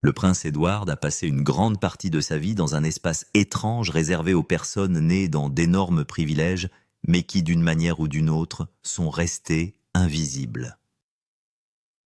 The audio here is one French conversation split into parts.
Le prince Édouard a passé une grande partie de sa vie dans un espace étrange réservé aux personnes nées dans d'énormes privilèges, mais qui, d'une manière ou d'une autre, sont restés invisibles.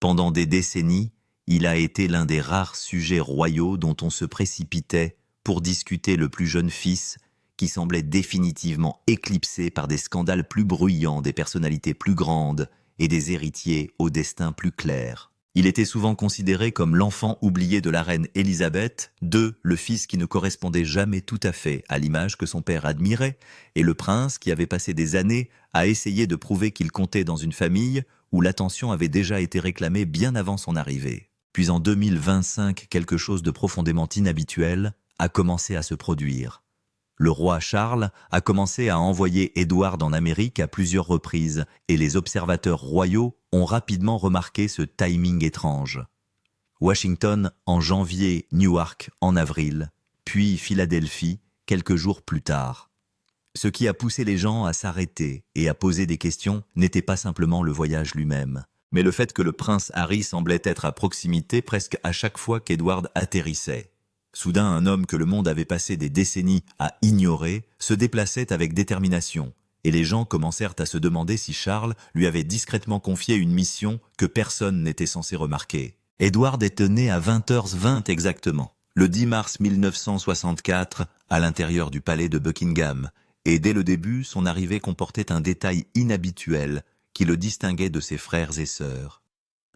Pendant des décennies, il a été l'un des rares sujets royaux dont on se précipitait pour discuter le plus jeune fils, qui semblait définitivement éclipsé par des scandales plus bruyants, des personnalités plus grandes et des héritiers au destin plus clair. Il était souvent considéré comme l'enfant oublié de la reine Élisabeth II, le fils qui ne correspondait jamais tout à fait à l'image que son père admirait, et le prince qui avait passé des années à essayer de prouver qu'il comptait dans une famille où l'attention avait déjà été réclamée bien avant son arrivée. Puis en 2025, quelque chose de profondément inhabituel a commencé à se produire. Le roi Charles a commencé à envoyer Édouard en Amérique à plusieurs reprises, et les observateurs royaux ont rapidement remarqué ce timing étrange. Washington en janvier, Newark en avril, puis Philadelphie quelques jours plus tard. Ce qui a poussé les gens à s'arrêter et à poser des questions n'était pas simplement le voyage lui-même, mais le fait que le prince Harry semblait être à proximité presque à chaque fois qu'Édouard atterrissait. Soudain, un homme que le monde avait passé des décennies à ignorer se déplaçait avec détermination, et les gens commencèrent à se demander si Charles lui avait discrètement confié une mission que personne n'était censé remarquer. Édouard était né à 20h20 exactement, le 10 mars 1964, à l'intérieur du palais de Buckingham, et dès le début, son arrivée comportait un détail inhabituel qui le distinguait de ses frères et sœurs.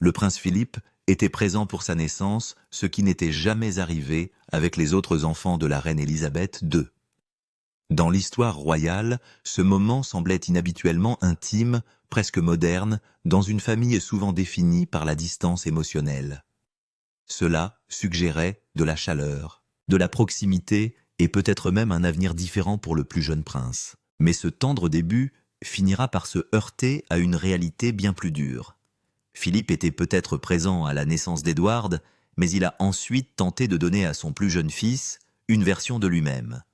Le prince Philippe était présent pour sa naissance, ce qui n'était jamais arrivé avec les autres enfants de la reine Élisabeth II. Dans l'histoire royale, ce moment semblait inhabituellement intime, presque moderne, dans une famille souvent définie par la distance émotionnelle. Cela suggérait de la chaleur, de la proximité et peut-être même un avenir différent pour le plus jeune prince. Mais ce tendre début finira par se heurter à une réalité bien plus dure. Philippe était peut-être présent à la naissance d'Édouard, mais il a ensuite tenté de donner à son plus jeune fils une version de lui-même.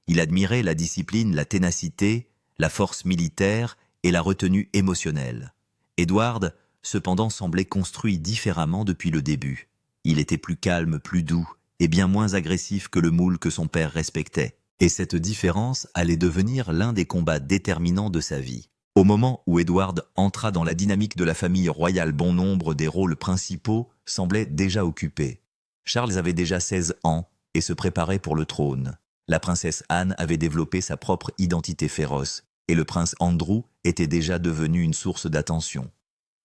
Il admirait la discipline, la ténacité, la force militaire et la retenue émotionnelle. Édouard, cependant, semblait construit différemment depuis le début. Il était plus calme, plus doux et bien moins agressif que le moule que son père respectait. Et cette différence allait devenir l'un des combats déterminants de sa vie. Au moment où Édouard entra dans la dynamique de la famille royale, bon nombre des rôles principaux semblaient déjà occupés. Charles avait déjà 16 ans et se préparait pour le trône. La princesse Anne avait développé sa propre identité féroce et le prince Andrew était déjà devenu une source d'attention.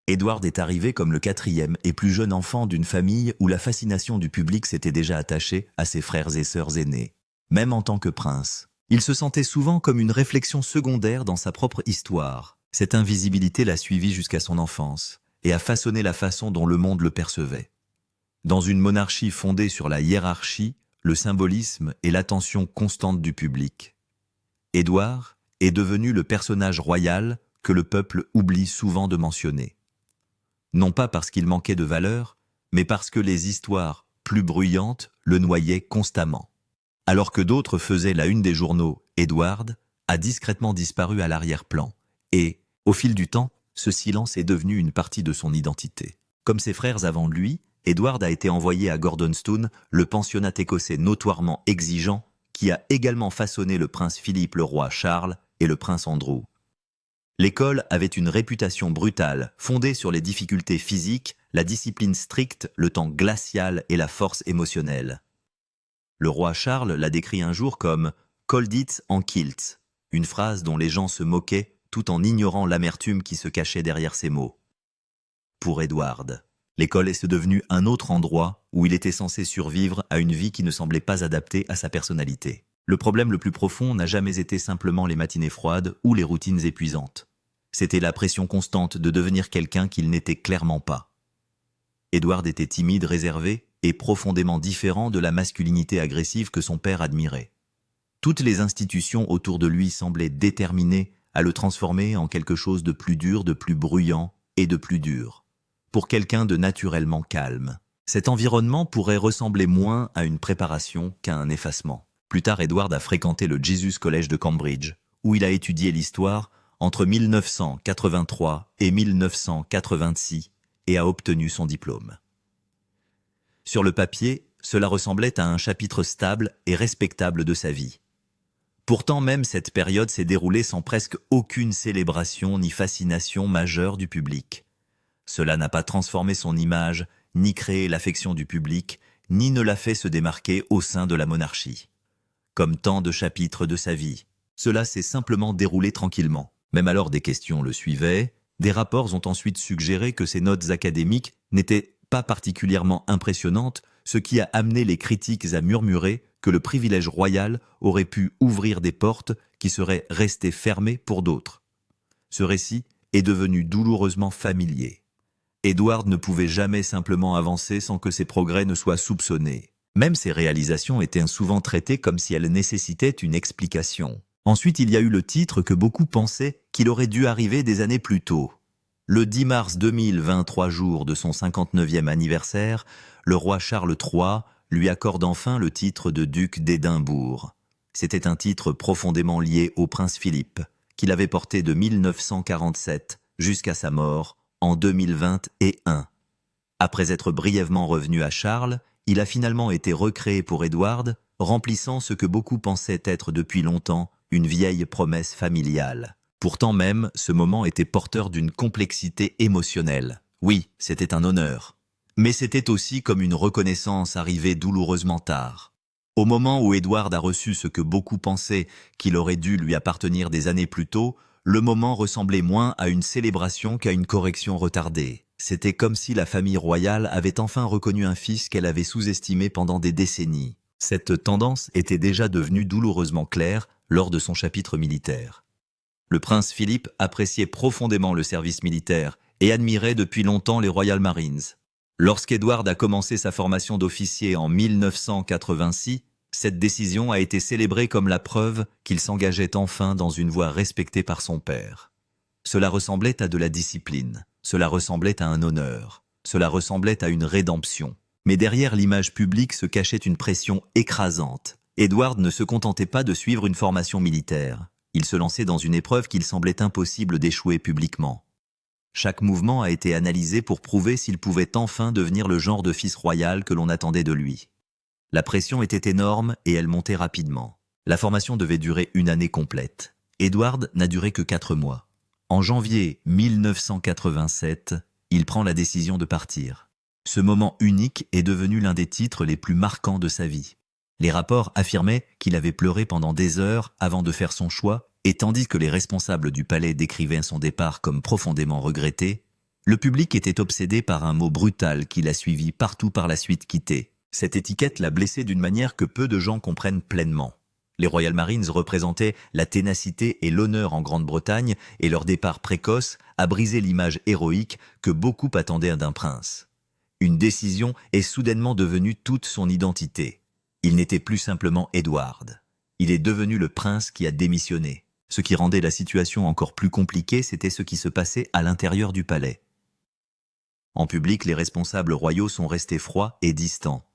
Édouard est arrivé comme le 4e et plus jeune enfant d'une famille où la fascination du public s'était déjà attachée à ses frères et sœurs aînés. Même en tant que prince, il se sentait souvent comme une réflexion secondaire dans sa propre histoire. Cette invisibilité l'a suivi jusqu'à son enfance et a façonné la façon dont le monde le percevait. Dans une monarchie fondée sur la hiérarchie, le symbolisme et l'attention constante du public, Édouard est devenu le personnage royal que le peuple oublie souvent de mentionner. Non pas parce qu'il manquait de valeur, mais parce que les histoires plus bruyantes le noyaient constamment. Alors que d'autres faisaient la une des journaux, Édouard a discrètement disparu à l'arrière-plan. Et, au fil du temps, ce silence est devenu une partie de son identité. Comme ses frères avant lui, Édouard a été envoyé à Gordonstoun, le pensionnat écossais notoirement exigeant, qui a également façonné le prince Philippe, le roi Charles et le prince Andrew. L'école avait une réputation brutale, fondée sur les difficultés physiques, la discipline stricte, le temps glacial et la force émotionnelle. Le roi Charles l'a décrit un jour comme « cold it en kilt », une phrase dont les gens se moquaient tout en ignorant l'amertume qui se cachait derrière ces mots. Pour Édouard, l'école est devenue un autre endroit où il était censé survivre à une vie qui ne semblait pas adaptée à sa personnalité. Le problème le plus profond n'a jamais été simplement les matinées froides ou les routines épuisantes. C'était la pression constante de devenir quelqu'un qu'il n'était clairement pas. Édouard était timide, réservé et profondément différent de la masculinité agressive que son père admirait. Toutes les institutions autour de lui semblaient déterminées à le transformer en quelque chose de plus dur, de plus bruyant et de plus dur. Pour quelqu'un de naturellement calme. Cet environnement pourrait ressembler moins à une préparation qu'à un effacement. Plus tard, Édouard a fréquenté le Jesus College de Cambridge, où il a étudié l'histoire entre 1983 et 1986 et a obtenu son diplôme. Sur le papier, cela ressemblait à un chapitre stable et respectable de sa vie. Pourtant même cette période s'est déroulée sans presque aucune célébration ni fascination majeure du public. Cela n'a pas transformé son image, ni créé l'affection du public, ni ne l'a fait se démarquer au sein de la monarchie. Comme tant de chapitres de sa vie, cela s'est simplement déroulé tranquillement. Même alors des questions le suivaient, des rapports ont ensuite suggéré que ses notes académiques n'étaient pas particulièrement impressionnantes, ce qui a amené les critiques à murmurer que le privilège royal aurait pu ouvrir des portes qui seraient restées fermées pour d'autres. Ce récit est devenu douloureusement familier. Édouard ne pouvait jamais simplement avancer sans que ses progrès ne soient soupçonnés. Même ses réalisations étaient souvent traitées comme si elles nécessitaient une explication. Ensuite, il y a eu le titre que beaucoup pensaient qu'il aurait dû arriver des années plus tôt. Le 10 mars 2023, jour de son 59e anniversaire, le roi Charles III lui accorde enfin le titre de duc d'Édimbourg. C'était un titre profondément lié au prince Philippe, qu'il avait porté de 1947 jusqu'à sa mort en 2021. Après être brièvement revenu à Charles, il a finalement été recréé pour Édouard, remplissant ce que beaucoup pensaient être depuis longtemps une vieille promesse familiale. Pourtant même, ce moment était porteur d'une complexité émotionnelle. Oui, c'était un honneur. Mais c'était aussi comme une reconnaissance arrivée douloureusement tard. Au moment où Édouard a reçu ce que beaucoup pensaient qu'il aurait dû lui appartenir des années plus tôt, le moment ressemblait moins à une célébration qu'à une correction retardée. C'était comme si la famille royale avait enfin reconnu un fils qu'elle avait sous-estimé pendant des décennies. Cette tendance était déjà devenue douloureusement claire lors de son chapitre militaire. Le prince Philippe appréciait profondément le service militaire et admirait depuis longtemps les Royal Marines. Lorsqu'Édouard a commencé sa formation d'officier en 1986, cette décision a été célébrée comme la preuve qu'il s'engageait enfin dans une voie respectée par son père. Cela ressemblait à de la discipline, cela ressemblait à un honneur, cela ressemblait à une rédemption. Mais derrière l'image publique se cachait une pression écrasante. Édouard ne se contentait pas de suivre une formation militaire. Il se lançait dans une épreuve qu'il semblait impossible d'échouer publiquement. Chaque mouvement a été analysé pour prouver s'il pouvait enfin devenir le genre de fils royal que l'on attendait de lui. La pression était énorme et elle montait rapidement. La formation devait durer une année complète. Édouard n'a duré que 4 mois. En janvier 1987, il prend la décision de partir. Ce moment unique est devenu l'un des titres les plus marquants de sa vie. Les rapports affirmaient qu'il avait pleuré pendant des heures avant de faire son choix, et tandis que les responsables du palais décrivaient son départ comme profondément regretté, le public était obsédé par un mot brutal qui l'a suivi partout par la suite quitté. Cette étiquette l'a blessé d'une manière que peu de gens comprennent pleinement. Les Royal Marines représentaient la ténacité et l'honneur en Grande-Bretagne, et leur départ précoce a brisé l'image héroïque que beaucoup attendaient d'un prince. Une décision est soudainement devenue toute son identité. Il n'était plus simplement Édouard. Il est devenu le prince qui a démissionné. Ce qui rendait la situation encore plus compliquée, c'était ce qui se passait à l'intérieur du palais. En public, les responsables royaux sont restés froids et distants.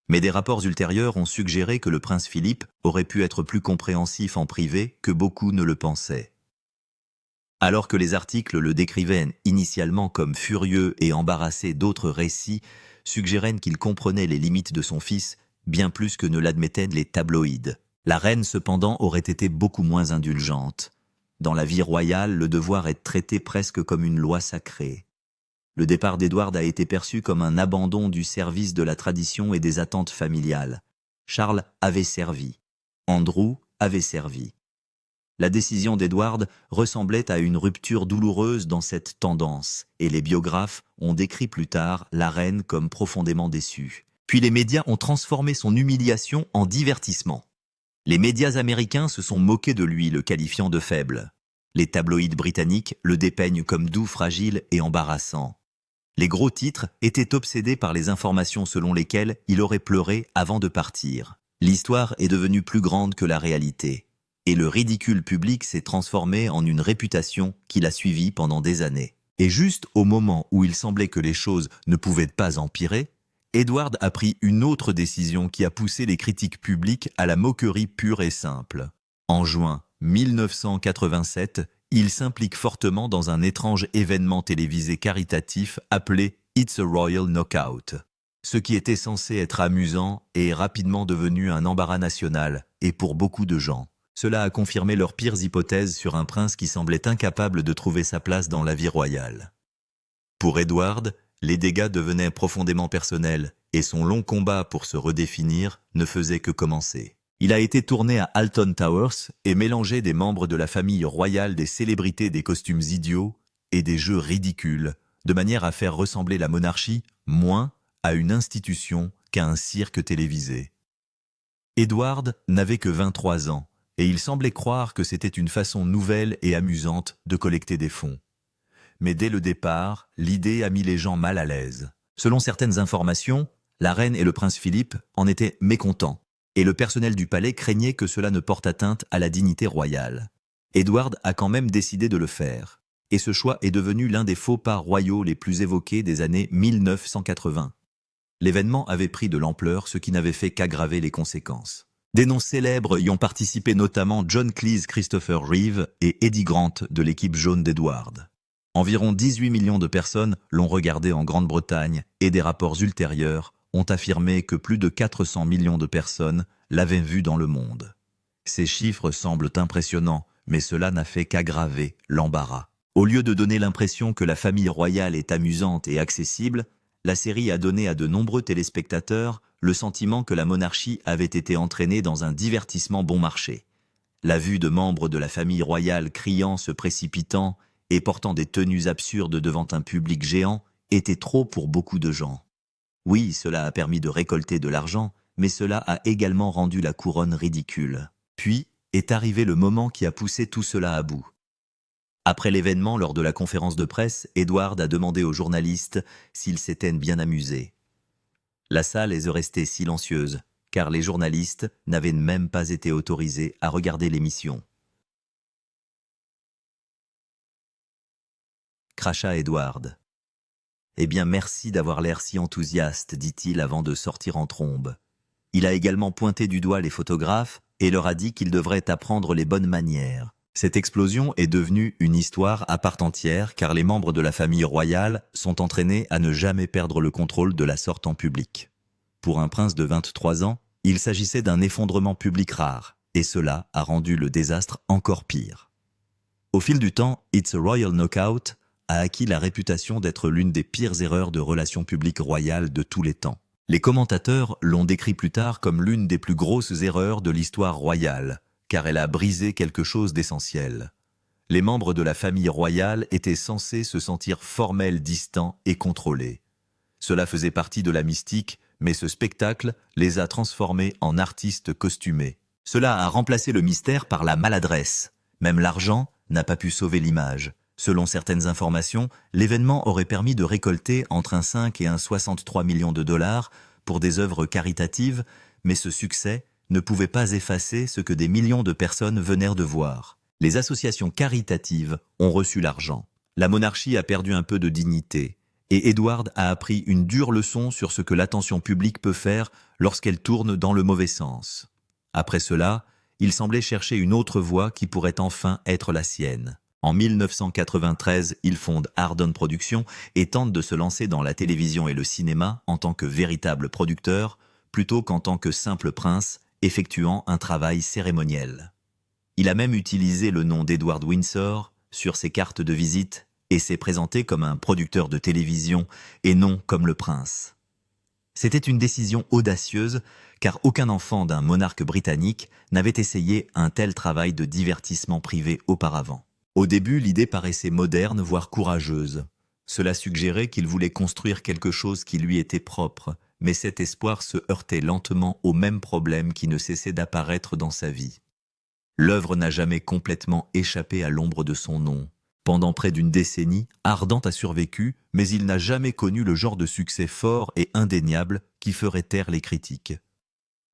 Mais des rapports ultérieurs ont suggéré que le prince Philippe aurait pu être plus compréhensif en privé que beaucoup ne le pensaient. Alors que les articles le décrivaient initialement comme furieux et embarrassé, d'autres récits suggéraient qu'il comprenait les limites de son fils bien plus que ne l'admettaient les tabloïds. La reine, cependant, aurait été beaucoup moins indulgente. Dans la vie royale, le devoir est traité presque comme une loi sacrée. Le départ d'Édouard a été perçu comme un abandon du service de la tradition et des attentes familiales. Charles avait servi. Andrew avait servi. La décision d'Édouard ressemblait à une rupture douloureuse dans cette tendance, et les biographes ont décrit plus tard la reine comme profondément déçue. Puis les médias ont transformé son humiliation en divertissement. Les médias américains se sont moqués de lui, le qualifiant de faible. Les tabloïds britanniques le dépeignent comme doux, fragile et embarrassant. Les gros titres étaient obsédés par les informations selon lesquelles il aurait pleuré avant de partir. L'histoire est devenue plus grande que la réalité. Et le ridicule public s'est transformé en une réputation qui l'a suivi pendant des années. Et juste au moment où il semblait que les choses ne pouvaient pas empirer, Édouard a pris une autre décision qui a poussé les critiques publiques à la moquerie pure et simple. En juin 1987, il s'implique fortement dans un étrange événement télévisé caritatif appelé It's a Royal Knockout. Ce qui était censé être amusant est rapidement devenu un embarras national, et pour beaucoup de gens. Cela a confirmé leurs pires hypothèses sur un prince qui semblait incapable de trouver sa place dans la vie royale. Pour Edward, les dégâts devenaient profondément personnels, et son long combat pour se redéfinir ne faisait que commencer. Il a été tourné à Alton Towers et mélangé des membres de la famille royale, des célébrités, des costumes idiots et des jeux ridicules, de manière à faire ressembler la monarchie moins à une institution qu'à un cirque télévisé. Edward n'avait que 23 ans, et il semblait croire que c'était une façon nouvelle et amusante de collecter des fonds. Mais dès le départ, l'idée a mis les gens mal à l'aise. Selon certaines informations, la reine et le prince Philippe en étaient mécontents, et le personnel du palais craignait que cela ne porte atteinte à la dignité royale. Edward a quand même décidé de le faire, et ce choix est devenu l'un des faux pas royaux les plus évoqués des années 1980. L'événement avait pris de l'ampleur, ce qui n'avait fait qu'aggraver les conséquences. Des noms célèbres y ont participé, notamment John Cleese, Christopher Reeve et Eddie Grant de l'équipe jaune d'Edward. Environ 18 millions de personnes l'ont regardé en Grande-Bretagne et des rapports ultérieurs ont affirmé que plus de 400 millions de personnes l'avaient vu dans le monde. Ces chiffres semblent impressionnants, mais cela n'a fait qu'aggraver l'embarras. Au lieu de donner l'impression que la famille royale est amusante et accessible, la série a donné à de nombreux téléspectateurs le sentiment que la monarchie avait été entraînée dans un divertissement bon marché. La vue de membres de la famille royale criant, se précipitant et portant des tenues absurdes devant un public géant était trop pour beaucoup de gens. Oui, cela a permis de récolter de l'argent, mais cela a également rendu la couronne ridicule. Puis est arrivé le moment qui a poussé tout cela à bout. Après l'événement, lors de la conférence de presse, Edward a demandé aux journalistes s'ils s'étaient bien amusés. La salle est restée silencieuse, car les journalistes n'avaient même pas été autorisés à regarder l'émission. Cracha Edward. « Eh bien, merci d'avoir l'air si enthousiaste, dit-il avant de sortir en trombe. Il a également pointé du doigt les photographes et leur a dit qu'ils devraient apprendre les bonnes manières. Cette explosion est devenue une histoire à part entière car les membres de la famille royale sont entraînés à ne jamais perdre le contrôle de la sorte en public. Pour un prince de 23 ans, il s'agissait d'un effondrement public rare, et cela a rendu le désastre encore pire. Au fil du temps, It's a Royal Knockout a acquis la réputation d'être l'une des pires erreurs de relations publiques royales de tous les temps. Les commentateurs l'ont décrit plus tard comme l'une des plus grosses erreurs de l'histoire royale, car elle a brisé quelque chose d'essentiel. Les membres de la famille royale étaient censés se sentir formels, distants et contrôlés. Cela faisait partie de la mystique, mais ce spectacle les a transformés en artistes costumés. Cela a remplacé le mystère par la maladresse. Même l'argent n'a pas pu sauver l'image. Selon certaines informations, l'événement aurait permis de récolter entre un 5 et un 63 millions de dollars pour des œuvres caritatives, mais ce succès ne pouvait pas effacer ce que des millions de personnes venaient de voir. Les associations caritatives ont reçu l'argent. La monarchie a perdu un peu de dignité, et Edward a appris une dure leçon sur ce que l'attention publique peut faire lorsqu'elle tourne dans le mauvais sens. Après cela, il semblait chercher une autre voie qui pourrait enfin être la sienne. En 1993, il fonde Ardon Productions et tente de se lancer dans la télévision et le cinéma en tant que véritable producteur, plutôt qu'en tant que simple prince, effectuant un travail cérémoniel. Il a même utilisé le nom d'Edward Windsor sur ses cartes de visite et s'est présenté comme un producteur de télévision et non comme le prince. C'était une décision audacieuse car aucun enfant d'un monarque britannique n'avait essayé un tel travail de divertissement privé auparavant. Au début, l'idée paraissait moderne, voire courageuse. Cela suggérait qu'il voulait construire quelque chose qui lui était propre, mais cet espoir se heurtait lentement aux mêmes problèmes qui ne cessaient d'apparaître dans sa vie. L'œuvre n'a jamais complètement échappé à l'ombre de son nom. Pendant près d'une décennie, Ardent a survécu, mais il n'a jamais connu le genre de succès fort et indéniable qui ferait taire les critiques.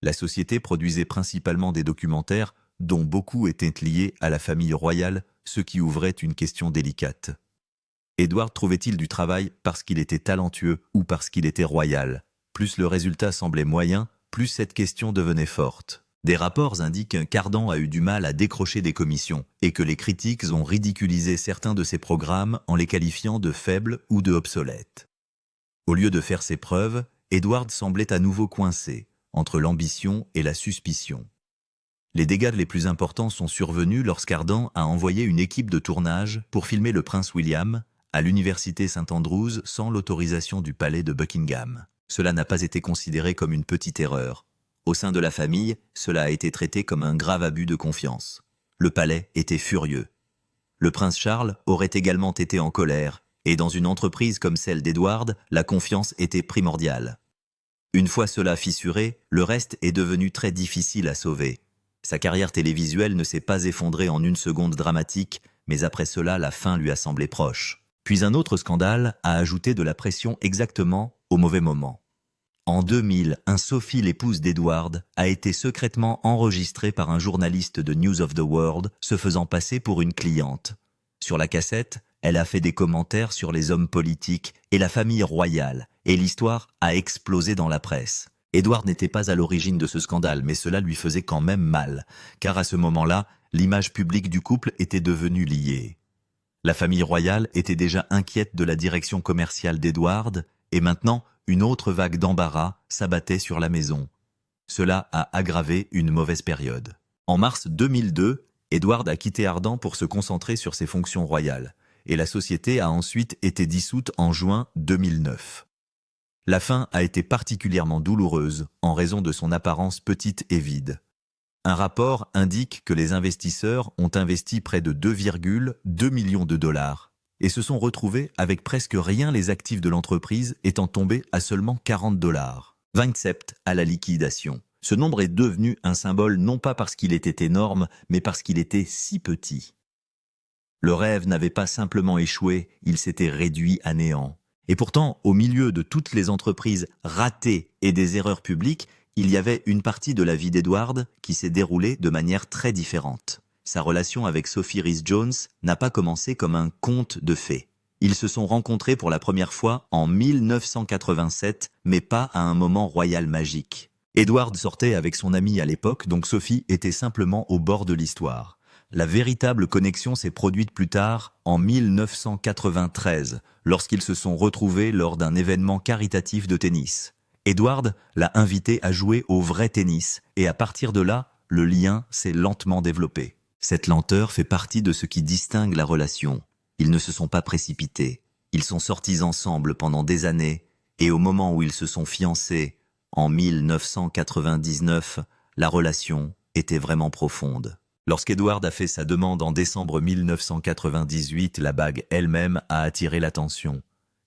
La société produisait principalement des documentaires dont beaucoup étaient liés à la famille royale, ce qui ouvrait une question délicate. Edward trouvait-il du travail parce qu'il était talentueux ou parce qu'il était royal? Plus le résultat semblait moyen, plus cette question devenait forte. Des rapports indiquent qu'Ardent a eu du mal à décrocher des commissions et que les critiques ont ridiculisé certains de ses programmes en les qualifiant de faibles ou de obsolètes. Au lieu de faire ses preuves, Edward semblait à nouveau coincé entre l'ambition et la suspicion. Les dégâts les plus importants sont survenus lorsqu'Ardan a envoyé une équipe de tournage pour filmer le prince William à l'université St Andrews sans l'autorisation du palais de Buckingham. Cela n'a pas été considéré comme une petite erreur. Au sein de la famille, cela a été traité comme un grave abus de confiance. Le palais était furieux. Le prince Charles aurait également été en colère, et dans une entreprise comme celle d'Edward, la confiance était primordiale. Une fois cela fissuré, le reste est devenu très difficile à sauver. Sa carrière télévisuelle ne s'est pas effondrée en une seconde dramatique, mais après cela, la fin lui a semblé proche. Puis un autre scandale a ajouté de la pression exactement au mauvais moment. En 2000, Sophie, l'épouse d'Edward, a été secrètement enregistrée par un journaliste de News of the World se faisant passer pour une cliente. Sur la cassette, elle a fait des commentaires sur les hommes politiques et la famille royale, et l'histoire a explosé dans la presse. Edward n'était pas à l'origine de ce scandale, mais cela lui faisait quand même mal, car à ce moment-là, l'image publique du couple était devenue liée. La famille royale était déjà inquiète de la direction commerciale d'Edward, et maintenant, une autre vague d'embarras s'abattait sur la maison. Cela a aggravé une mauvaise période. En mars 2002, Edward a quitté Ardan pour se concentrer sur ses fonctions royales, et la société a ensuite été dissoute en juin 2009. La fin a été particulièrement douloureuse en raison de son apparence petite et vide. Un rapport indique que les investisseurs ont investi près de 2,2 millions de dollars et se sont retrouvés avec presque rien, les actifs de l'entreprise étant tombés à seulement 40 dollars. 27 à la liquidation. Ce nombre est devenu un symbole non pas parce qu'il était énorme, mais parce qu'il était si petit. Le rêve n'avait pas simplement échoué, il s'était réduit à néant. Et pourtant, au milieu de toutes les entreprises ratées et des erreurs publiques, il y avait une partie de la vie d'Edward qui s'est déroulée de manière très différente. Sa relation avec Sophie Rhys-Jones n'a pas commencé comme un conte de fées. Ils se sont rencontrés pour la première fois en 1987, mais pas à un moment royal magique. Edward sortait avec son ami à l'époque, donc Sophie était simplement au bord de l'histoire. La véritable connexion s'est produite plus tard, en 1993, lorsqu'ils se sont retrouvés lors d'un événement caritatif de tennis. Edward l'a invité à jouer au vrai tennis, et à partir de là, le lien s'est lentement développé. Cette lenteur fait partie de ce qui distingue la relation. Ils ne se sont pas précipités. Ils sont sortis ensemble pendant des années, et au moment où ils se sont fiancés, en 1999, la relation était vraiment profonde. Lorsqu'Edward a fait sa demande en décembre 1998, la bague elle-même a attiré l'attention.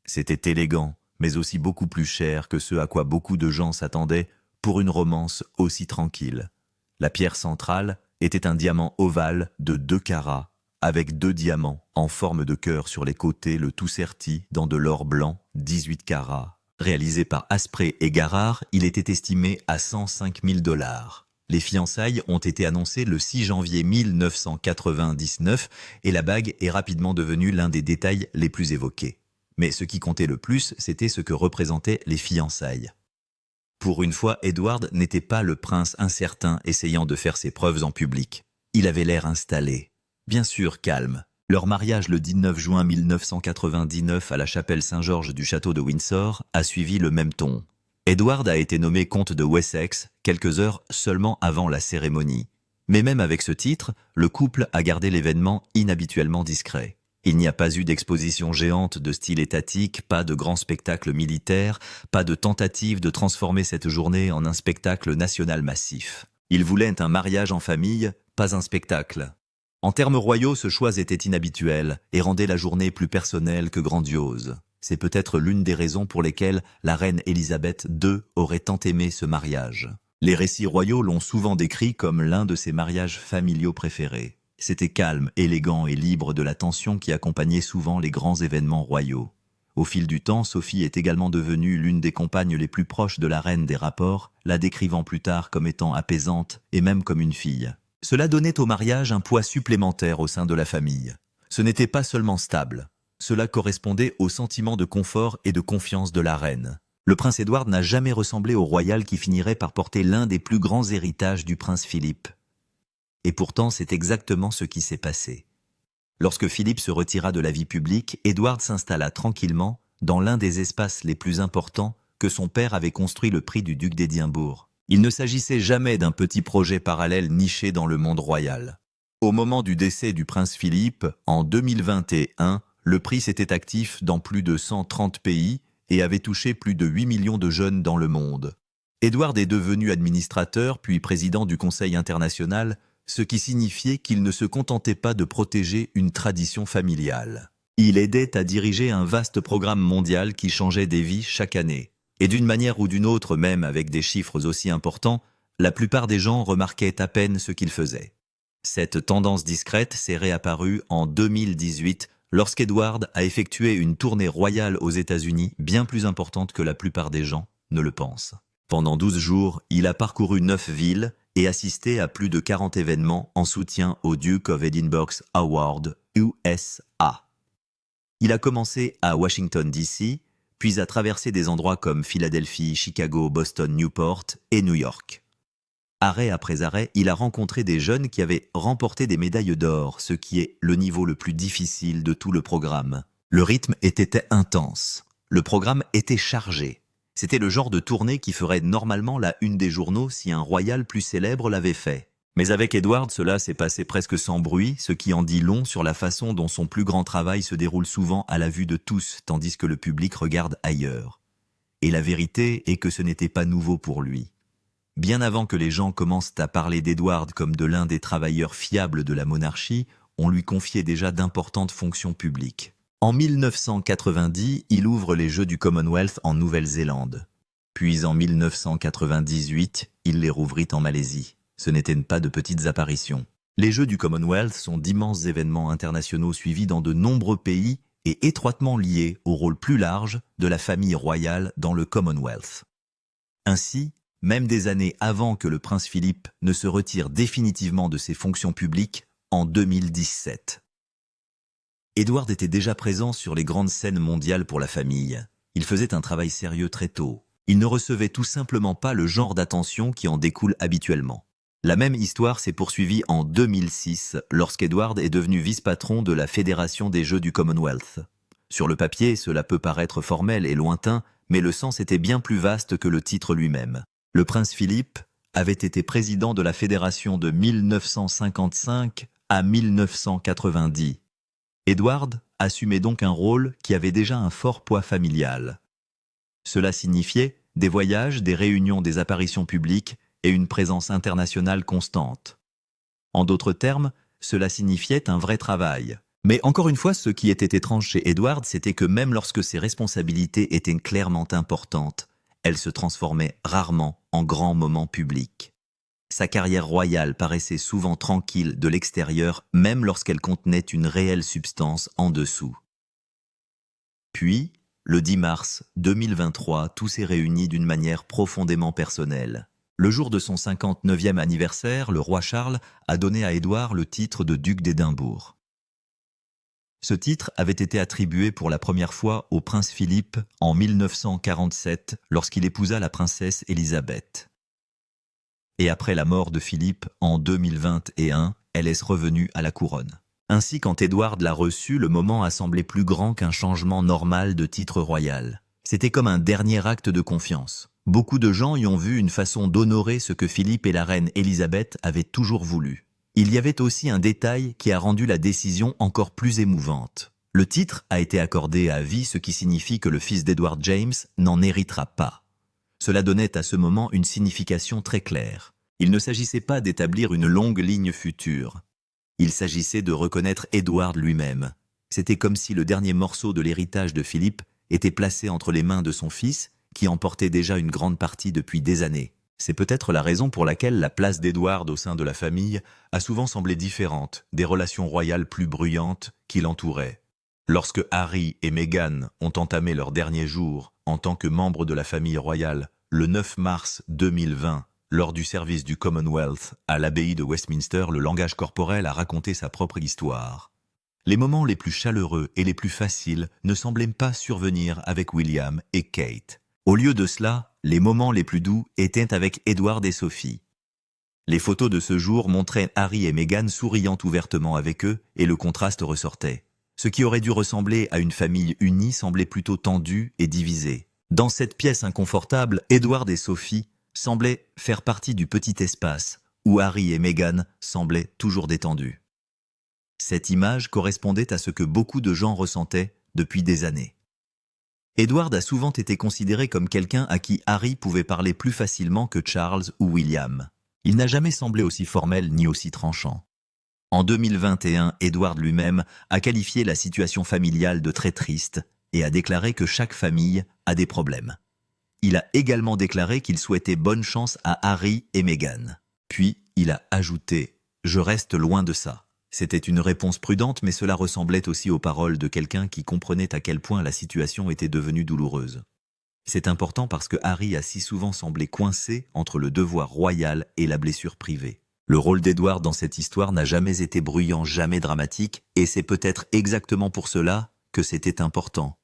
C'était élégant, mais aussi beaucoup plus cher que ce à quoi beaucoup de gens s'attendaient pour une romance aussi tranquille. La pierre centrale était un diamant ovale de 2 carats, avec 2 diamants en forme de cœur sur les côtés, le tout serti dans de l'or blanc, 18 carats. Réalisé par Asprey et Garrard, il était estimé à 105 000 dollars. Les fiançailles ont été annoncées le 6 janvier 1999 et la bague est rapidement devenue l'un des détails les plus évoqués. Mais ce qui comptait le plus, c'était ce que représentaient les fiançailles. Pour une fois, Edward n'était pas le prince incertain essayant de faire ses preuves en public. Il avait l'air installé. Bien sûr, calme. Leur mariage le 19 juin 1999 à la chapelle Saint-Georges du château de Windsor a suivi le même ton. Edward a été nommé comte de Wessex quelques heures seulement avant la cérémonie. Mais même avec ce titre, le couple a gardé l'événement inhabituellement discret. Il n'y a pas eu d'exposition géante de style étatique, pas de grand spectacle militaire, pas de tentative de transformer cette journée en un spectacle national massif. Il voulait un mariage en famille, pas un spectacle. En termes royaux, ce choix était inhabituel et rendait la journée plus personnelle que grandiose. C'est peut-être l'une des raisons pour lesquelles la reine Élisabeth II aurait tant aimé ce mariage. Les récits royaux l'ont souvent décrit comme l'un de ses mariages familiaux préférés. C'était calme, élégant et libre de la tension qui accompagnait souvent les grands événements royaux. Au fil du temps, Sophie est également devenue l'une des compagnes les plus proches de la reine des rapports, la décrivant plus tard comme étant apaisante et même comme une fille. Cela donnait au mariage un poids supplémentaire au sein de la famille. Ce n'était pas seulement stable. Cela correspondait au sentiment de confort et de confiance de la reine. Le prince Édouard n'a jamais ressemblé au royal qui finirait par porter l'un des plus grands héritages du prince Philippe. Et pourtant, c'est exactement ce qui s'est passé. Lorsque Philippe se retira de la vie publique, Édouard s'installa tranquillement dans l'un des espaces les plus importants que son père avait construit le prix du duc d'Édimbourg. Il ne s'agissait jamais d'un petit projet parallèle niché dans le monde royal. Au moment du décès du prince Philippe, en 2021, le prix s'était actif dans plus de 130 pays et avait touché plus de 8 millions de jeunes dans le monde. Édouard est devenu administrateur puis président du Conseil international, ce qui signifiait qu'il ne se contentait pas de protéger une tradition familiale. Il aidait à diriger un vaste programme mondial qui changeait des vies chaque année. Et d'une manière ou d'une autre, même avec des chiffres aussi importants, la plupart des gens remarquaient à peine ce qu'il faisait. Cette tendance discrète s'est réapparue en 2018 lorsqu'Édouard a effectué une tournée royale aux États-Unis bien plus importante que la plupart des gens ne le pensent. Pendant 12 jours, il a parcouru 9 villes et assisté à plus de 40 événements en soutien au Duke of Edinburgh's Award USA. Il a commencé à Washington DC, puis a traversé des endroits comme Philadelphie, Chicago, Boston, Newport et New York. Arrêt après arrêt, il a rencontré des jeunes qui avaient remporté des médailles d'or, ce qui est le niveau le plus difficile de tout le programme. Le rythme était intense. Le programme était chargé. C'était le genre de tournée qui ferait normalement la une des journaux si un royal plus célèbre l'avait fait. Mais avec Édouard, cela s'est passé presque sans bruit, ce qui en dit long sur la façon dont son plus grand travail se déroule souvent à la vue de tous, tandis que le public regarde ailleurs. Et la vérité est que ce n'était pas nouveau pour lui. Bien avant que les gens commencent à parler d'Édouard comme de l'un des travailleurs fiables de la monarchie, on lui confiait déjà d'importantes fonctions publiques. En 1990, il ouvre les Jeux du Commonwealth en Nouvelle-Zélande. Puis en 1998, il les rouvrit en Malaisie. Ce n'étaient pas de petites apparitions. Les Jeux du Commonwealth sont d'immenses événements internationaux suivis dans de nombreux pays et étroitement liés au rôle plus large de la famille royale dans le Commonwealth. Ainsi, même des années avant que le prince Philippe ne se retire définitivement de ses fonctions publiques en 2017. Édouard était déjà présent sur les grandes scènes mondiales pour la famille. Il faisait un travail sérieux très tôt. Il ne recevait tout simplement pas le genre d'attention qui en découle habituellement. La même histoire s'est poursuivie en 2006, lorsqu'Édouard est devenu vice-patron de la Fédération des Jeux du Commonwealth. Sur le papier, cela peut paraître formel et lointain, mais le sens était bien plus vaste que le titre lui-même. Le prince Philippe avait été président de la fédération de 1955 à 1990. Édouard assumait donc un rôle qui avait déjà un fort poids familial. Cela signifiait des voyages, des réunions, des apparitions publiques et une présence internationale constante. En d'autres termes, cela signifiait un vrai travail. Mais encore une fois, ce qui était étrange chez Édouard, c'était que même lorsque ses responsabilités étaient clairement importantes, elles se transformaient rarement en grands moments publics. Sa carrière royale paraissait souvent tranquille de l'extérieur, même lorsqu'elle contenait une réelle substance en dessous. Puis, le 10 mars 2023, tout s'est réuni d'une manière profondément personnelle. Le jour de son 59e anniversaire, le roi Charles a donné à Édouard le titre de duc d'Édimbourg. Ce titre avait été attribué pour la première fois au prince Philippe en 1947 lorsqu'il épousa la princesse Élisabeth. Et après la mort de Philippe en 2021, elle est revenue à la couronne. Ainsi, quand Édouard l'a reçu, le moment a semblé plus grand qu'un changement normal de titre royal. C'était comme un dernier acte de confiance. Beaucoup de gens y ont vu une façon d'honorer ce que Philippe et la reine Élisabeth avaient toujours voulu. Il y avait aussi un détail qui a rendu la décision encore plus émouvante. Le titre a été accordé à vie, ce qui signifie que le fils d'Edward James n'en héritera pas. Cela donnait à ce moment une signification très claire. Il ne s'agissait pas d'établir une longue ligne future. Il s'agissait de reconnaître Édouard lui-même. C'était comme si le dernier morceau de l'héritage de Philippe était placé entre les mains de son fils, qui en portait déjà une grande partie depuis des années. C'est peut-être la raison pour laquelle la place d'Édouard au sein de la famille a souvent semblé différente des relations royales plus bruyantes qui l'entouraient. Lorsque Harry et Meghan ont entamé leurs derniers jours en tant que membres de la famille royale le 9 mars 2020, lors du service du Commonwealth à l'abbaye de Westminster, le langage corporel a raconté sa propre histoire. Les moments les plus chaleureux et les plus faciles ne semblaient pas survenir avec William et Kate. Au lieu de cela, les moments les plus doux étaient avec Édouard et Sophie. Les photos de ce jour montraient Harry et Meghan souriant ouvertement avec eux et le contraste ressortait. Ce qui aurait dû ressembler à une famille unie semblait plutôt tendu et divisé. Dans cette pièce inconfortable, Edward et Sophie semblaient faire partie du petit espace où Harry et Meghan semblaient toujours détendus. Cette image correspondait à ce que beaucoup de gens ressentaient depuis des années. Edward a souvent été considéré comme quelqu'un à qui Harry pouvait parler plus facilement que Charles ou William. Il n'a jamais semblé aussi formel ni aussi tranchant. En 2021, Edward lui-même a qualifié la situation familiale de très triste et a déclaré que chaque famille a des problèmes. Il a également déclaré qu'il souhaitait bonne chance à Harry et Meghan. Puis, il a ajouté « Je reste loin de ça ». C'était une réponse prudente, mais cela ressemblait aussi aux paroles de quelqu'un qui comprenait à quel point la situation était devenue douloureuse. C'est important parce que Harry a si souvent semblé coincé entre le devoir royal et la blessure privée. Le rôle d'Edward dans cette histoire n'a jamais été bruyant, jamais dramatique, et c'est peut-être exactement pour cela que c'était important.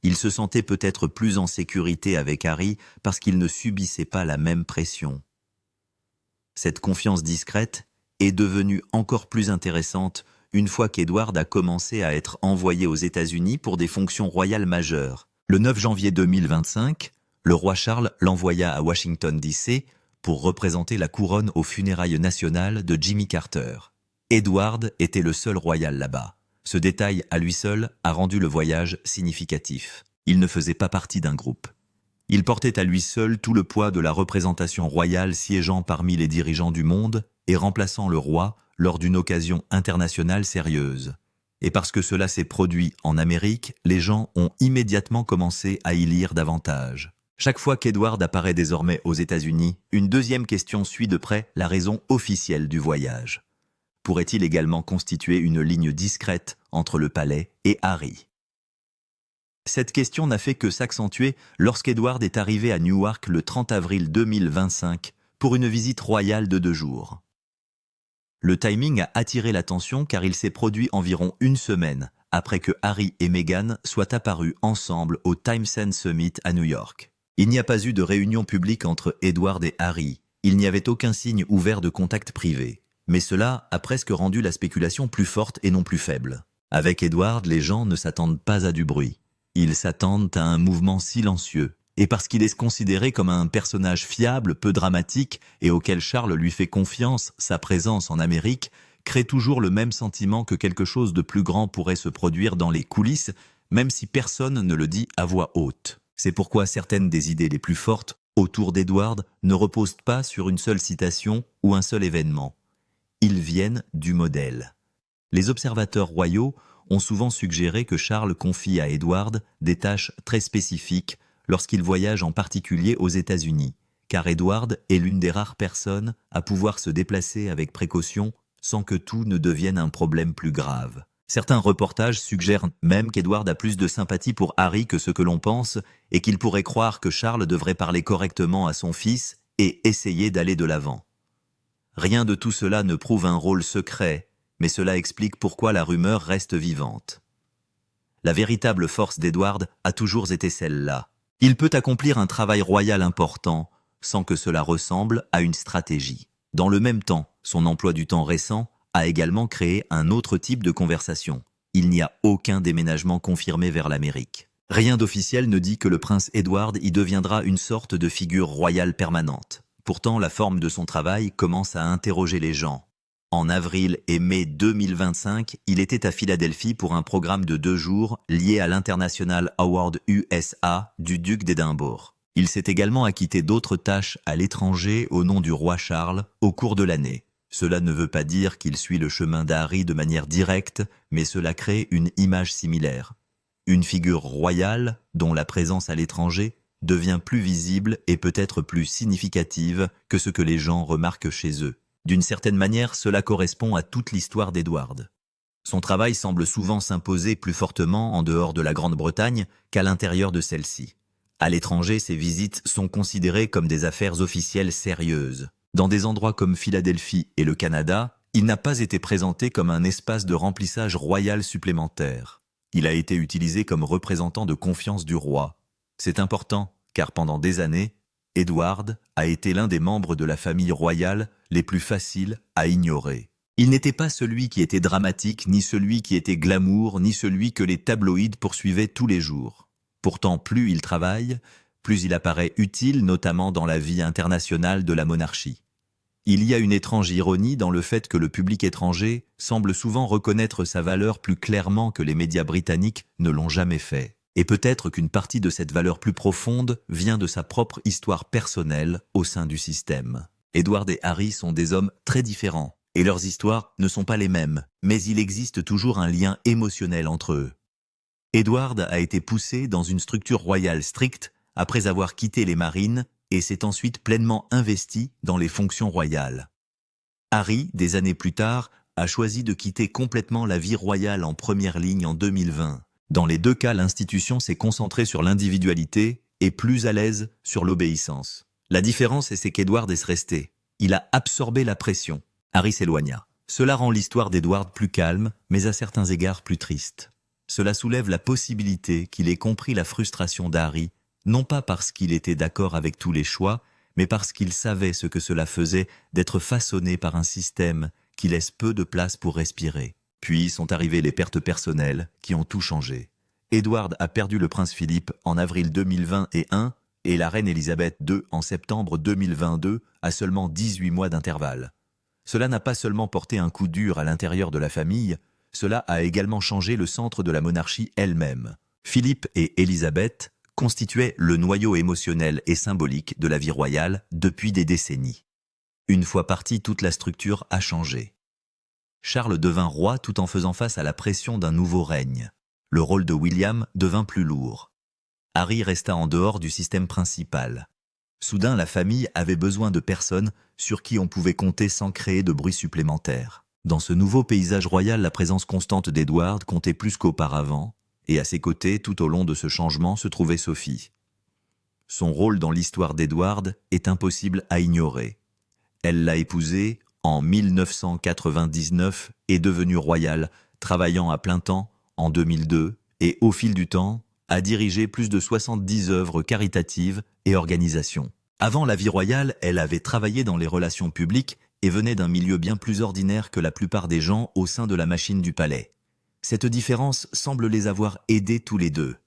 Il se sentait peut-être plus en sécurité avec Harry parce qu'il ne subissait pas la même pression. Cette confiance discrète est devenue encore plus intéressante une fois qu'Edward a commencé à être envoyé aux États-Unis pour des fonctions royales majeures. Le 9 janvier 2025, le roi Charles l'envoya à Washington D.C. pour représenter la couronne aux funérailles nationales de Jimmy Carter. Edward était le seul royal là-bas. Ce détail, à lui seul, a rendu le voyage significatif. Il ne faisait pas partie d'un groupe. Il portait à lui seul tout le poids de la représentation royale siégeant parmi les dirigeants du monde et remplaçant le roi lors d'une occasion internationale sérieuse. Et parce que cela s'est produit en Amérique, les gens ont immédiatement commencé à y lire davantage. Chaque fois qu'Edward apparaît désormais aux États-Unis, une deuxième question suit de près la raison officielle du voyage. Pourrait-il également constituer une ligne discrète entre le palais et Harry ? Cette question n'a fait que s'accentuer lorsqu'Edward est arrivé à Newark le 30 avril 2025 pour une visite royale de 2 jours. Le timing a attiré l'attention car il s'est produit environ une semaine après que Harry et Meghan soient apparus ensemble au Time Sense Summit à New York. Il n'y a pas eu de réunion publique entre Edward et Harry. Il n'y avait aucun signe ouvert de contact privé. Mais cela a presque rendu la spéculation plus forte et non plus faible. Avec Edward, les gens ne s'attendent pas à du bruit. Ils s'attendent à un mouvement silencieux. Et parce qu'il est considéré comme un personnage fiable, peu dramatique, et auquel Charles lui fait confiance, sa présence en Amérique crée toujours le même sentiment que quelque chose de plus grand pourrait se produire dans les coulisses, même si personne ne le dit à voix haute. C'est pourquoi certaines des idées les plus fortes autour d'Edward ne reposent pas sur une seule citation ou un seul événement. Ils viennent du modèle. Les observateurs royaux ont souvent suggéré que Charles confie à Edward des tâches très spécifiques lorsqu'il voyage en particulier aux États-Unis, car Edward est l'une des rares personnes à pouvoir se déplacer avec précaution sans que tout ne devienne un problème plus grave. Certains reportages suggèrent même qu'Edward a plus de sympathie pour Harry que ce que l'on pense et qu'il pourrait croire que Charles devrait parler correctement à son fils et essayer d'aller de l'avant. Rien de tout cela ne prouve un rôle secret, mais cela explique pourquoi la rumeur reste vivante. La véritable force d'Edward a toujours été celle-là. Il peut accomplir un travail royal important sans que cela ressemble à une stratégie. Dans le même temps, son emploi du temps récent a également créé un autre type de conversation. Il n'y a aucun déménagement confirmé vers l'Amérique. Rien d'officiel ne dit que le prince Edward y deviendra une sorte de figure royale permanente. Pourtant, la forme de son travail commence à interroger les gens. En avril et mai 2025, il était à Philadelphie pour un programme de 2 jours lié à l'International Award USA du duc d'Édimbourg. Il s'est également acquitté d'autres tâches à l'étranger au nom du roi Charles au cours de l'année. Cela ne veut pas dire qu'il suit le chemin d'Harry de manière directe, mais cela crée une image similaire. Une figure royale, dont la présence à l'étranger, devient plus visible et peut-être plus significative que ce que les gens remarquent chez eux. D'une certaine manière, cela correspond à toute l'histoire d'Edward. Son travail semble souvent s'imposer plus fortement en dehors de la Grande-Bretagne qu'à l'intérieur de celle-ci. À l'étranger, ses visites sont considérées comme des affaires officielles sérieuses. Dans des endroits comme Philadelphie et le Canada, il n'a pas été présenté comme un espace de remplissage royal supplémentaire. Il a été utilisé comme représentant de confiance du roi. C'est important, car pendant des années, Edward a été l'un des membres de la famille royale les plus faciles à ignorer. Il n'était pas celui qui était dramatique, ni celui qui était glamour, ni celui que les tabloïds poursuivaient tous les jours. Pourtant, plus il travaille, plus il apparaît utile, notamment dans la vie internationale de la monarchie. Il y a une étrange ironie dans le fait que le public étranger semble souvent reconnaître sa valeur plus clairement que les médias britanniques ne l'ont jamais fait. Et peut-être qu'une partie de cette valeur plus profonde vient de sa propre histoire personnelle au sein du système. Edward et Harry sont des hommes très différents, et leurs histoires ne sont pas les mêmes, mais il existe toujours un lien émotionnel entre eux. Edward a été poussé dans une structure royale stricte après avoir quitté les marines et s'est ensuite pleinement investi dans les fonctions royales. Harry, des années plus tard, a choisi de quitter complètement la vie royale en première ligne en 2020. Dans les deux cas, l'institution s'est concentrée sur l'individualité et plus à l'aise sur l'obéissance. La différence, c'est qu'Edward est resté. Il a absorbé la pression. Harry s'éloigna. Cela rend l'histoire d'Edward plus calme, mais à certains égards plus triste. Cela soulève la possibilité qu'il ait compris la frustration d'Harry, non pas parce qu'il était d'accord avec tous les choix, mais parce qu'il savait ce que cela faisait d'être façonné par un système qui laisse peu de place pour respirer. Puis sont arrivées les pertes personnelles qui ont tout changé. Edward a perdu le prince Philippe en avril 2021 et la reine Elisabeth II en septembre 2022 à seulement 18 mois d'intervalle. Cela n'a pas seulement porté un coup dur à l'intérieur de la famille, cela a également changé le centre de la monarchie elle-même. Philippe et Elisabeth constituaient le noyau émotionnel et symbolique de la vie royale depuis des décennies. Une fois partie, toute la structure a changé. Charles devint roi tout en faisant face à la pression d'un nouveau règne. Le rôle de William devint plus lourd. Harry resta en dehors du système principal. Soudain, la famille avait besoin de personnes sur qui on pouvait compter sans créer de bruit supplémentaire. Dans ce nouveau paysage royal, la présence constante d'Edward comptait plus qu'auparavant, et à ses côtés, tout au long de ce changement, se trouvait Sophie. Son rôle dans l'histoire d'Edward est impossible à ignorer. Elle l'a épousé en 1999 et devenue royale, travaillant à plein temps en 2002 et au fil du temps a dirigé plus de 70 œuvres caritatives et organisations. Avant la vie royale, elle avait travaillé dans les relations publiques et venait d'un milieu bien plus ordinaire que la plupart des gens au sein de la machine du palais. Cette différence semble les avoir aidés tous les deux.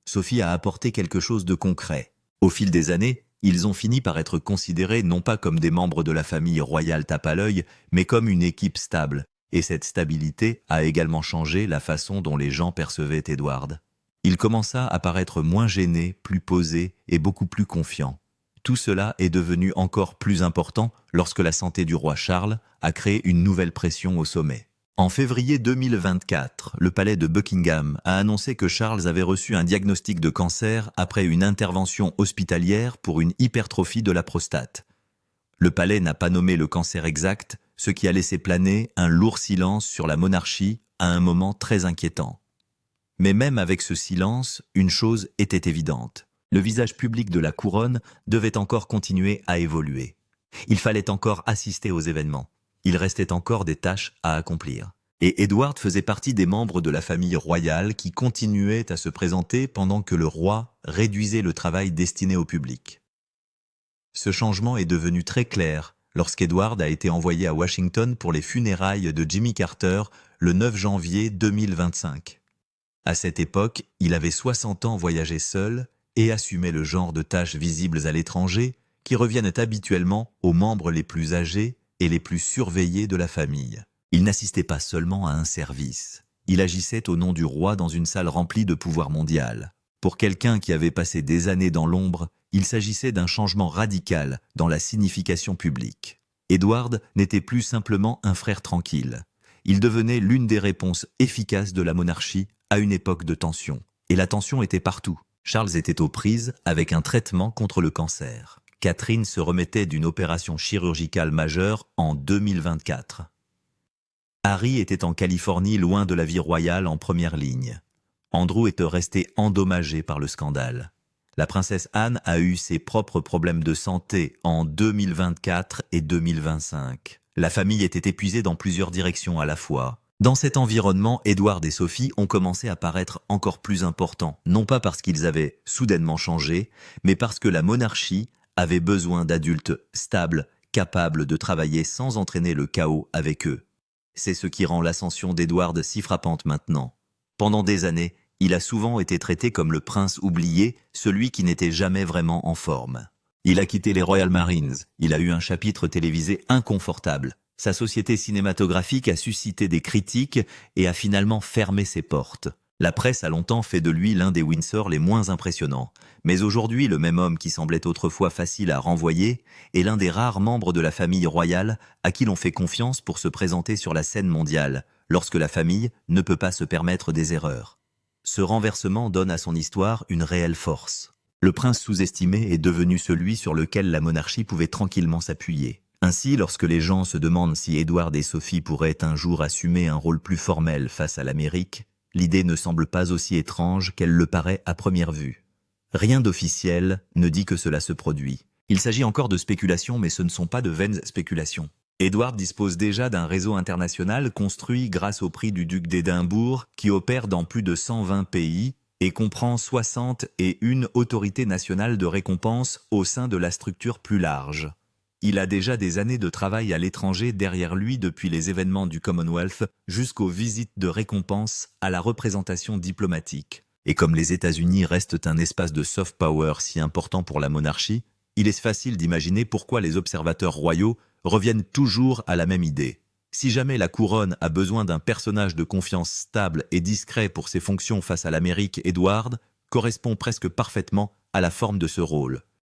Sophie a apporté quelque chose de concret. Au fil des années, ils ont fini par être considérés non pas comme des membres de la famille royale tape à l'œil, mais comme une équipe stable. Et cette stabilité a également changé la façon dont les gens percevaient Edward. Il commença à paraître moins gêné, plus posé et beaucoup plus confiant. Tout cela est devenu encore plus important lorsque la santé du roi Charles a créé une nouvelle pression au sommet. En février 2024, le palais de Buckingham a annoncé que Charles avait reçu un diagnostic de cancer après une intervention hospitalière pour une hypertrophie de la prostate. Le palais n'a pas nommé le cancer exact, ce qui a laissé planer un lourd silence sur la monarchie à un moment très inquiétant. Mais même avec ce silence, une chose était évidente. Le visage public de la couronne devait encore continuer à évoluer. Il fallait encore assister aux événements. Il restait encore des tâches à accomplir. Et Edward faisait partie des membres de la famille royale qui continuaient à se présenter pendant que le roi réduisait le travail destiné au public. Ce changement est devenu très clair lorsqu'Edward a été envoyé à Washington pour les funérailles de Jimmy Carter le 9 janvier 2025. À cette époque, il avait 60 ans, voyagé seul et assumait le genre de tâches visibles à l'étranger qui reviennent habituellement aux membres les plus âgés et les plus surveillés de la famille. Il n'assistait pas seulement à un service. Il agissait au nom du roi dans une salle remplie de pouvoir mondial. Pour quelqu'un qui avait passé des années dans l'ombre, il s'agissait d'un changement radical dans la signification publique. Edward n'était plus simplement un frère tranquille. Il devenait l'une des réponses efficaces de la monarchie à une époque de tension. Et la tension était partout. Charles était aux prises avec un traitement contre le cancer. Catherine se remettait d'une opération chirurgicale majeure en 2024. Harry était en Californie, loin de la vie royale, en première ligne. Andrew était resté endommagé par le scandale. La princesse Anne a eu ses propres problèmes de santé en 2024 et 2025. La famille était épuisée dans plusieurs directions à la fois. Dans cet environnement, Edward et Sophie ont commencé à paraître encore plus importants, non pas parce qu'ils avaient soudainement changé, mais parce que la monarchie avait besoin d'adultes stables, capables de travailler sans entraîner le chaos avec eux. C'est ce qui rend l'ascension d'Edward si frappante maintenant. Pendant des années, Il a souvent été traité comme le prince oublié, celui qui n'était jamais vraiment en forme. Il a quitté les Royal Marines, il a eu un chapitre télévisé inconfortable. Sa société cinématographique a suscité des critiques et a finalement fermé ses portes. La presse a longtemps fait de lui l'un des Windsor les moins impressionnants. Mais aujourd'hui, le même homme qui semblait autrefois facile à renvoyer est l'un des rares membres de la famille royale à qui l'on fait confiance pour se présenter sur la scène mondiale, lorsque la famille ne peut pas se permettre des erreurs. Ce renversement donne à son histoire une réelle force. Le prince sous-estimé est devenu celui sur lequel la monarchie pouvait tranquillement s'appuyer. Ainsi, lorsque les gens se demandent si Édouard et Sophie pourraient un jour assumer un rôle plus formel face à l'Amérique, l'idée ne semble pas aussi étrange qu'elle le paraît à première vue. Rien d'officiel ne dit que cela se produit. Il s'agit encore de spéculations, mais ce ne sont pas de vaines spéculations. Édouard dispose déjà d'un réseau international construit grâce au prix du duc d'Édimbourg, qui opère dans plus de 120 pays et comprend 61 autorités nationales de récompense au sein de la structure plus large. Il a déjà des années de travail à l'étranger derrière lui, depuis les événements du Commonwealth jusqu'aux visites de récompense à la représentation diplomatique. Et comme les États-Unis restent un espace de soft power si important pour la monarchie, il est facile d'imaginer pourquoi les observateurs royaux reviennent toujours à la même idée. Si jamais la couronne a besoin d'un personnage de confiance stable et discret pour ses fonctions face à l'Amérique, Édouard correspond presque parfaitement à la forme de ce rôle.